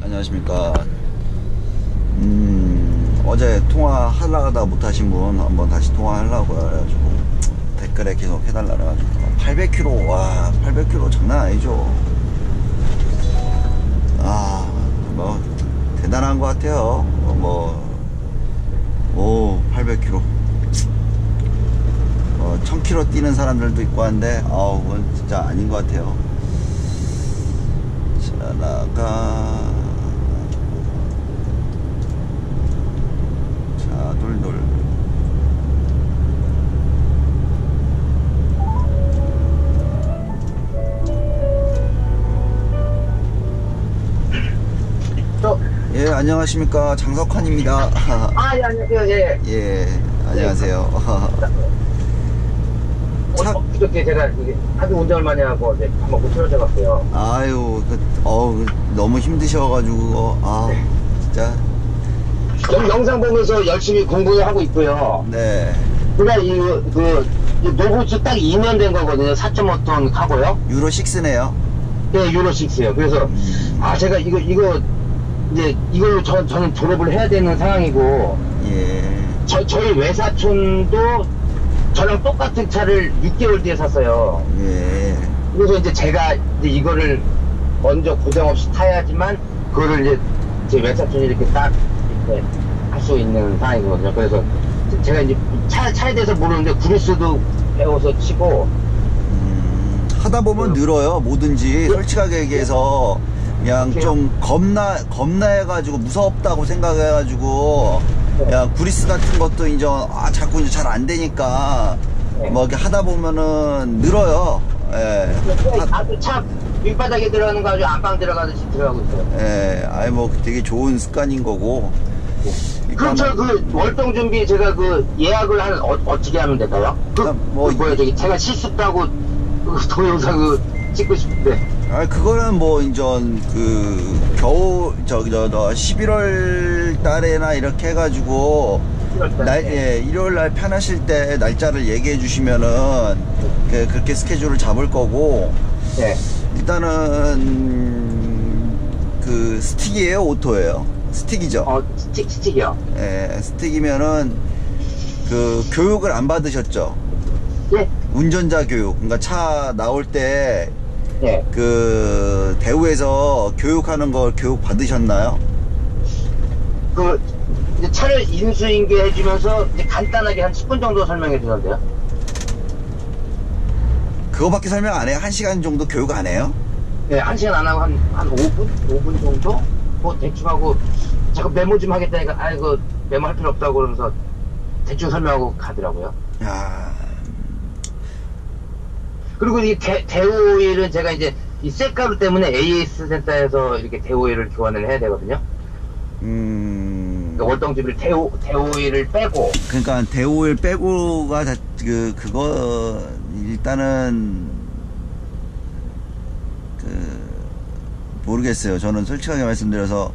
안녕하십니까. 어제 통화하려다 못하신 분 한번 다시 통화하려고 해가지고 댓글에 계속 해달라 그래가지고 800km, 와 800km 장난 아니죠. 뭐 대단한 것 같아요. 800km 1000km 뛰는 사람들도 있고 한데 그건 진짜 아닌 것 같아요. 자, 돌돌. 예, 안녕하십니까. 장석환입니다. 예, 안녕하세요. 예. 예, 안녕하세요. 어저께 제가 하도 운전을 많이 하고 이제 한번 못 틀어져갔어요. 아유, 너무 힘드셔가지고, 네. 진짜. 영상 보면서 열심히 공부하고 있고요. 네. 그러니까 이 노브스 딱 2년 된 거거든요. 4.5톤 하고요. 유로 6네요. 네, 유로 6요. 그래서, 제가 이거, 이제, 이걸로 저는 졸업을 해야 되는 상황이고, 예. 저희 외사촌도 저랑 똑같은 차를 6개월 뒤에 샀어요. 예. 그래서 이제 제가 이제 이거를 먼저 고장 없이 타야지만, 그거를 이제 제 외사촌이 이렇게 딱, 이렇게 할 수 있는 상황이거든요. 그래서 제가 이제 차에 대해서 모르는데, 구리스도 배워서 치고, 하다 보면 늘어요. 뭐든지 솔직하게 얘기해서 그냥 좀 겁나해가지고 무섭다고 생각해가지고 그냥 구리스 같은 것도 이제 자꾸 이제 잘 안 되니까 뭐 이렇게 하다 보면은 늘어요. 예. 차 윗바닥에 들어가는 거 아주 안방 들어가듯이 들어가고 있어요. 예. 뭐 되게 좋은 습관인 거고. 그럼 저 월동 준비 제가 예약을 어떻게 하면 될까요? 제가 실습하고 동영상 찍고 싶은데. 그거는 뭐 인전 겨울 11월 달에나 이렇게 해가지고 1월 날 편하실 때 날짜를 얘기해 주시면은 그렇게 스케줄을 잡을 거고. 네. 일단은 스틱이에요, 오토예요? 스틱이죠. 스틱이요. 예, 스틱이면은 교육을 안 받으셨죠? 예. 운전자 교육. 그러니까 차 나올 때 예. 대우에서 교육하는 걸 교육 받으셨나요? 이제 차를 인수인계 해주면서 이제 간단하게 한 10분 정도 설명해 주던데요. 그거밖에 설명 안 해요? 1시간 정도 교육 안 해요? 네, 1시간 안 하고 한 5분 정도? 뭐 대충 하고 자꾸 메모 좀 하겠다니까 메모 할 필요 없다고 그러면서 대충 설명하고 가더라고요. 야. 그리고 이 대오일은 제가 이제 이 쇳가루 때문에 AS 센터에서 이렇게 대오일을 교환을 해야 되거든요. 그러니까 월동주비를 대오일을 빼고. 그러니까 대오일 빼고가 그거 일단은 모르겠어요. 저는 솔직하게 말씀드려서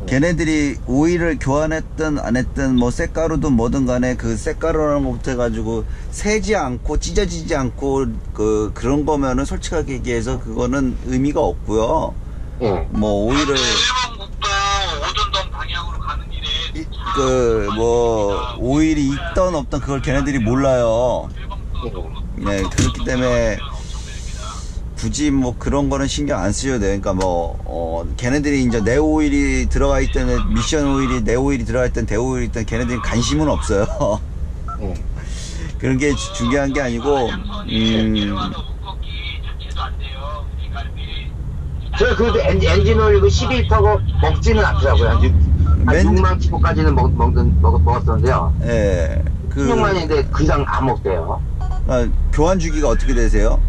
걔네들이 오일을 교환했든 안 했든 뭐 쇳가루든 뭐든 간에 쇳가루라는 것부터 해가지고 새지 않고 찢어지지 않고 그런 거면은 솔직하게 얘기해서 그거는 의미가 없고요. 뭐 오일을 일본국도 오전동 방향으로 가는 길에 오일이 있던 없던 그걸 걔네들이 몰라요. 네, 그렇기 때문에 굳이 뭐 그런 거는 신경 안 쓰셔도 돼요. 그러니까 걔네들이 이제 내 오일이 들어가 있든 미션 오일이 내 오일이 들어가 있든 대 오일이 있든 걔네들이 관심은 없어요. 그런 게 중요한 게 아니고. 제가 그래도 엔진 오일 12리터고 먹지는 않더라고요. 한 6만 킬로까지는 먹었었는데요. 예. 16만인데 그 이상 안 먹대요. 교환 주기가 어떻게 되세요?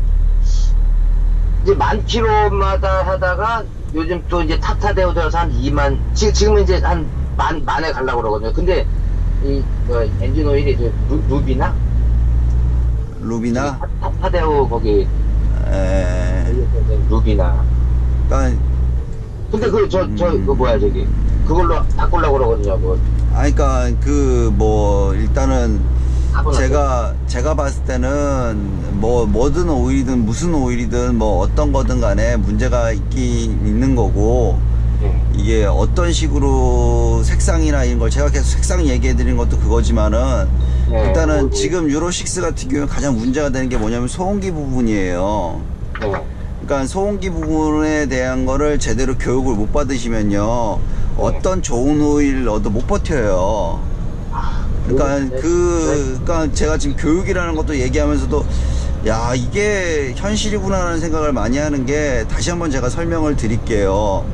이제 10,000km마다 하다가 요즘 또 이제 타타대우 들어서 한 2만, 지금은 이제 한 만에 가려고 그러거든요. 근데 엔진 오일이 루비나? 타타대우 거기. 루비나. 근데 그걸로 바꾸려고 그러거든요. 그러니까 일단은 제가 봤을 때는 뭐든 오일이든 무슨 오일이든 뭐 어떤 거든 간에 문제가 있는 거고, 이게 어떤 식으로 색상이나 이런 걸 제가 계속 색상 얘기해 드린 것도 그거지만은 네. 일단은 지금 유로6 같은 경우에 가장 문제가 되는 게 뭐냐면 소음기 부분이에요. 네. 그러니까 소음기 부분에 대한 거를 제대로 교육을 못 받으시면요 어떤 좋은 오일 넣어도 못 버텨요. 그러니까 그러니까 제가 지금 교육이라는 것도 얘기하면서도 야 이게 현실이구나라는 생각을 많이 하는 게 다시 한번 제가 설명을 드릴게요.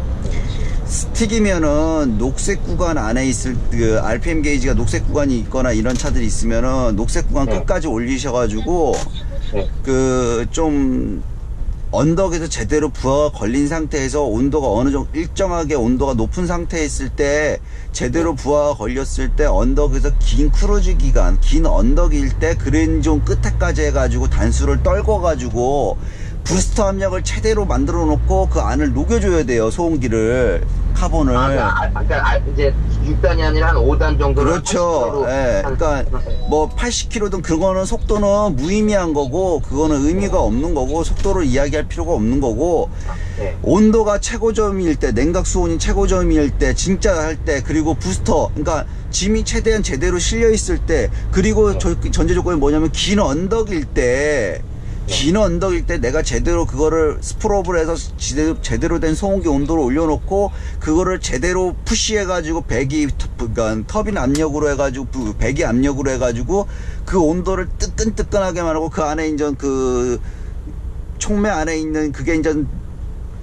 스틱이면은 녹색 구간 안에 있을 그 RPM 게이지가 녹색 구간이 있거나 이런 차들이 있으면은 녹색 구간 끝까지 올리셔가지고 그 좀 언덕에서 제대로 부하가 걸린 상태에서 온도가 어느 정도 일정하게 온도가 높은 상태에 있을 때 제대로 부하가 걸렸을 때 언덕에서 긴 크루즈 기간 긴 언덕일 때 그랜종 끝에까지 해가지고 단수를 떨궈 가지고 부스터 압력을 최대로 만들어 놓고 그 안을 녹여줘야 돼요. 소음기를 카본을. 그러니까 이제 6단이 아니라 한 5단 정도. 그렇죠. 예. 그러니까 뭐 80km든 그거는 속도는 무의미한 거고 그거는 의미가 없는 거고 속도를 이야기할 필요가 없는 거고 네. 온도가 최고점일 때 냉각 수온이 최고점일 때 진짜 할 때 그리고 부스터 그러니까 짐이 최대한 제대로 실려 있을 때 그리고 전제 조건이 뭐냐면 긴 언덕일 때 긴 언덕일 때 내가 제대로 그거를 스프롭을 해서 제대로 된 소음기 온도를 올려놓고 그거를 제대로 푸시해가지고 배기 그러니까 터빈 압력으로 해가지고 배기 압력으로 해가지고 그 온도를 뜨끈뜨끈하게 말하고 그 안에 이제 그 촉매 안에 있는 그게 이제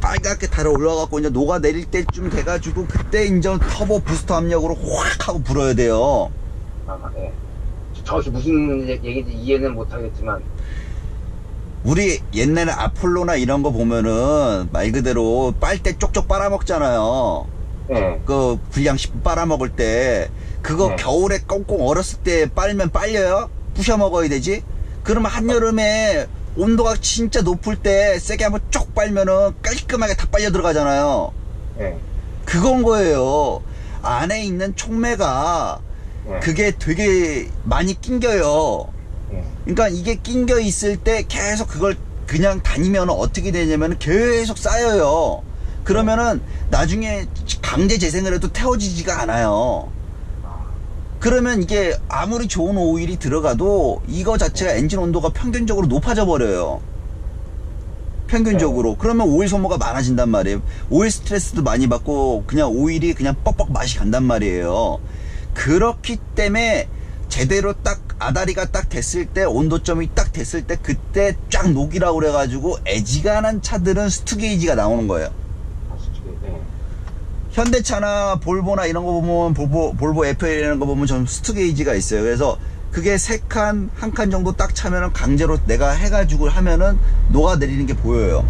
빨갛게 달아 올라가고 이제 녹아내릴 때쯤 돼가지고 그때 이제 터보 부스터 압력으로 확 하고 불어야 돼요. 네. 정확히 무슨 얘기인지 이해는 못하겠지만. 우리 옛날에 아폴로나 이런 거 보면은 말 그대로 빨대 쪽쪽 빨아먹잖아요. 네. 그 불량식품 빨아먹을 때 그거 네. 겨울에 꽁꽁 얼었을 때 빨면 빨려요? 부셔 먹어야 되지? 그러면 한여름에 온도가 진짜 높을 때 세게 한번 쪽 빨면은 깔끔하게 다 빨려 들어가잖아요. 네. 그건 거예요. 안에 있는 촉매가 네. 그게 되게 많이 낑겨요. 네. 그러니까 이게 낑겨 있을 때 계속 그걸 그냥 다니면 어떻게 되냐면 계속 쌓여요. 그러면은 나중에 강제 재생을 해도 태워지지가 않아요. 그러면 이게 아무리 좋은 오일이 들어가도 이거 자체가 엔진 온도가 평균적으로 높아져 버려요. 평균적으로. 그러면 오일 소모가 많아진단 말이에요. 오일 스트레스도 많이 받고 그냥 오일이 그냥 뻑뻑 맛이 간단 말이에요. 그렇기 때문에 제대로 딱 아다리가 딱 됐을 때 온도점이 딱 됐을 때 그때 쫙 녹이라고 그래가지고 애지간한 차들은 스투게이지가 나오는 거예요. 네. 현대차나 볼보나 이런 거 보면 볼보 FL이라는 거 보면 좀 스투게이지가 있어요. 그래서 그게 한 칸 정도 딱 차면은 강제로 내가 해가지고 하면은 녹아내리는 게 보여요.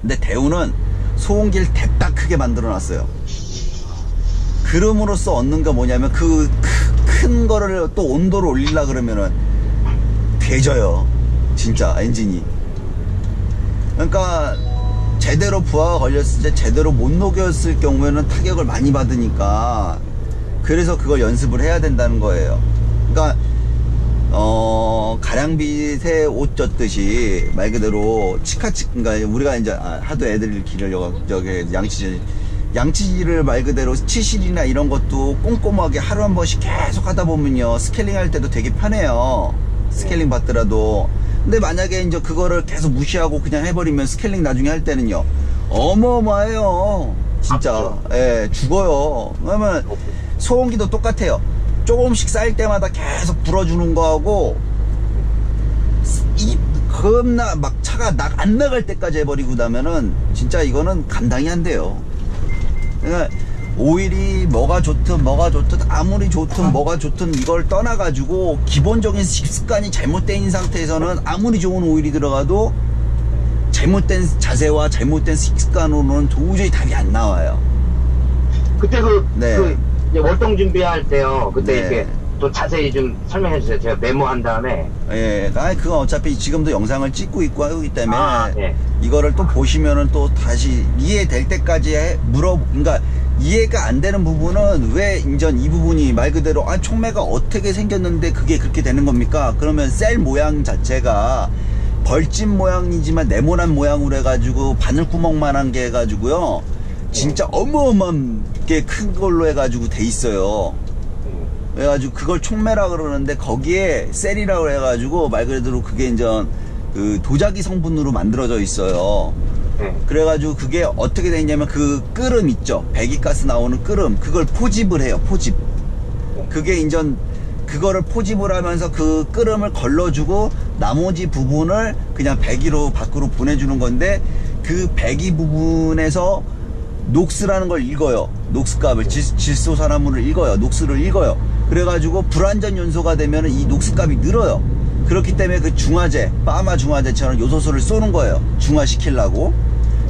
근데 대우는 소음기를 대딱 크게 만들어 놨어요. 그럼으로써 얻는 거 뭐냐면 그 큰 거를 또 온도를 올리려 그러면은 되져요. 진짜 엔진이. 그러니까 제대로 부하가 걸렸을 때 제대로 못 녹였을 경우에는 타격을 많이 받으니까 그래서 그걸 연습을 해야 된다는 거예요. 그러니까 가량빗에 옷 젖듯이 말 그대로 그러니까 우리가 이제 하도 애들 기르려고 저기 양치질을 말 그대로 치실이나 이런 것도 꼼꼼하게 하루 한 번씩 계속 하다 보면요 스케일링 할 때도 되게 편해요. 스케일링 받더라도. 근데 만약에 이제 그거를 계속 무시하고 그냥 해버리면 스케일링 나중에 할 때는요 어마어마해요. 진짜. 예, 죽어요. 그러면 소음기도 똑같아요. 조금씩 쌓일 때마다 계속 불어주는 거하고 겁나 막 차가 안 나갈 때까지 해버리고 나면은 진짜 이거는 감당이 안 돼요. 그러니까 오일이 뭐가 좋든 아무리 좋든 뭐가 좋든 이걸 떠나가지고 기본적인 습관이 잘못된 상태에서는 아무리 좋은 오일이 들어가도 잘못된 자세와 잘못된 습관으로는 도저히 답이 안 나와요. 그때 네. 이제 월동 준비할 때요. 그때 네. 이렇게 또 자세히 좀 설명해 주세요. 제가 메모한 다음에. 예, 그건 어차피 지금도 영상을 찍고 있고 하기 때문에 네. 이거를 또 보시면은 또 다시 이해될 때까지 그러니까 이해가 안 되는 부분은 왜 인전 이 부분이 말 그대로 촉매가 어떻게 생겼는데 그게 그렇게 되는 겁니까? 그러면 셀 모양 자체가 벌집 모양이지만 네모난 모양으로 해가지고 바늘구멍만한 게 해가지고요 진짜 어마어마하게 큰 걸로 해가지고 돼 있어요. 그래가지고 그걸 촉매라 그러는데 거기에 셀이라고 해가지고 말 그대로 그게 이제 그 도자기 성분으로 만들어져 있어요. 그래가지고 그게 어떻게 되냐면 그 끓음 있죠. 배기가스 나오는 끓음 그걸 포집을 해요. 포집. 그게 이제 그거를 포집을 하면서 그 끓음을 걸러주고 나머지 부분을 그냥 배기로 밖으로 보내주는 건데 그 배기 부분에서 녹스라는 걸 읽어요. 녹스 값을 질소산화물을 읽어요. 녹스를 읽어요. 그래가지고 불완전 연소가 되면 이 녹스 값이 늘어요. 그렇기 때문에 그 중화제, 파마 중화제처럼 요소수를 쏘는 거예요. 중화시키려고.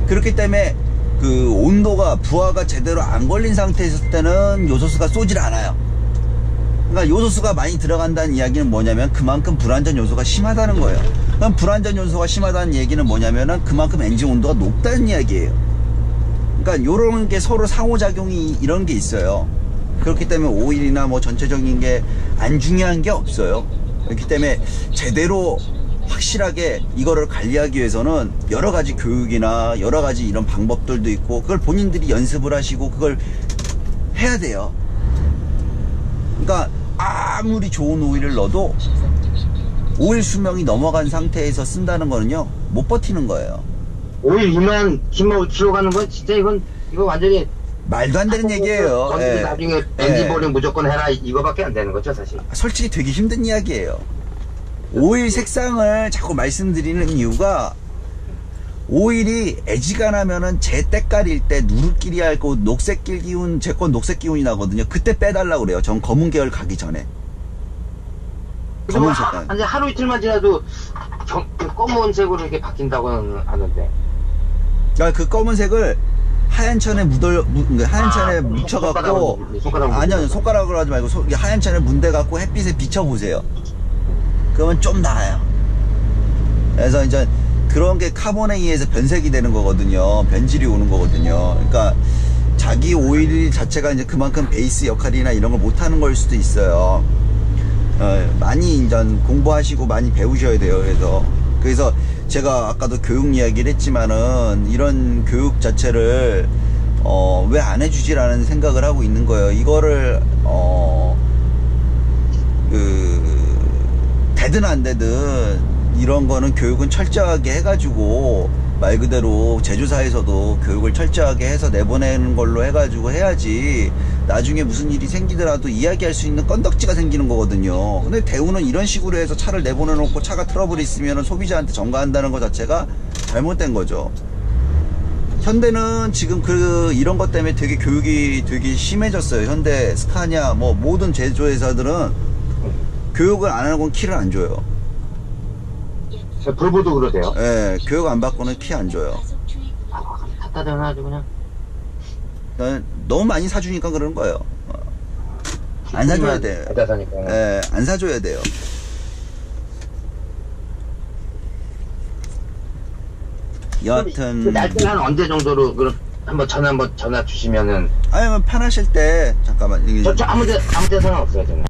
그렇기 때문에 그 온도가 부하가 제대로 안 걸린 상태에 있을 때는 요소수가 쏘질 않아요. 그러니까 요소수가 많이 들어간다는 이야기는 뭐냐면 그만큼 불완전 요소가 심하다는 거예요. 그럼 불완전 요소가 심하다는 얘기는 뭐냐면은 그만큼 엔진 온도가 높다는 이야기예요. 그러니까 요런 게 서로 상호작용이 이런 게 있어요. 그렇기 때문에 오일이나 뭐 전체적인 게 안 중요한 게 없어요. 그렇기 때문에 제대로 확실하게 이거를 관리하기 위해서는 여러 가지 교육이나 여러 가지 이런 방법들도 있고 그걸 본인들이 연습을 하시고 그걸 해야 돼요. 그러니까 아무리 좋은 오일을 넣어도 오일 수명이 넘어간 상태에서 쓴다는 거는요 못 버티는 거예요. 오일 2만 킬로 가는 건 진짜 이거 완전히 말도 안 되는 얘기예요. 예. 나중에 엔진 보링 무조건 해라 이거밖에 안 되는 거죠 사실. 솔직히 되게 힘든 이야기예요. 오일 색상을 자꾸 말씀드리는 이유가 오일이 애지간하면은 제 때깔일 때 누르끼리 할거 녹색길 기운 제 건 녹색 기운이 나거든요. 그때 빼달라고 그래요. 전 검은 계열 가기 전에. 검은 색깔. 하루 이틀만 지나도 그 검은색으로 이렇게 바뀐다고는 하는데. 그러니까 그 검은색을 하얀 천에 하얀 천에 묻혀갖고 아니요 손가락으로 하지 말고 하얀 천에 문대갖고 햇빛에 비춰보세요. 그러면 좀 나아요. 그래서 이제 그런 게 카본에 의해서 변색이 되는 거거든요. 변질이 오는 거거든요. 그러니까 자기 오일 자체가 이제 그만큼 베이스 역할이나 이런 걸 못하는 걸 수도 있어요. 많이 이제 공부하시고 많이 배우셔야 돼요. 그래서 제가 아까도 교육 이야기를 했지만은 이런 교육 자체를 왜 안 해주지라는 생각을 하고 있는 거예요. 이거를 되든 안 되든 이런 거는 교육은 철저하게 해가지고 말 그대로 제조사에서도 교육을 철저하게 해서 내보내는 걸로 해가지고 해야지 나중에 무슨 일이 생기더라도 이야기할 수 있는 건덕지가 생기는 거거든요. 근데 대우는 이런 식으로 해서 차를 내보내 놓고 차가 트러블이 있으면 소비자한테 전가한다는 것 자체가 잘못된 거죠. 현대는 지금 이런 것 때문에 되게 교육이 되게 심해졌어요. 현대, 스카니아, 뭐 모든 제조회사들은 교육을 안 하고는 키를 안 줘요. 볼보도 그러세요? 예, 교육 안 받고는 키 안 줘요. 갖다 대놔가지고 그냥. 너무 많이 사주니까 그러는 거예요. 안 사줘야 돼요. 예, 안 사줘야 돼요. 여하튼. 날짜는 한 언제 정도로, 그럼 한번 전화 주시면은. 아니면 편하실 때, 잠깐만. 아무 데 상관없어요, 저는.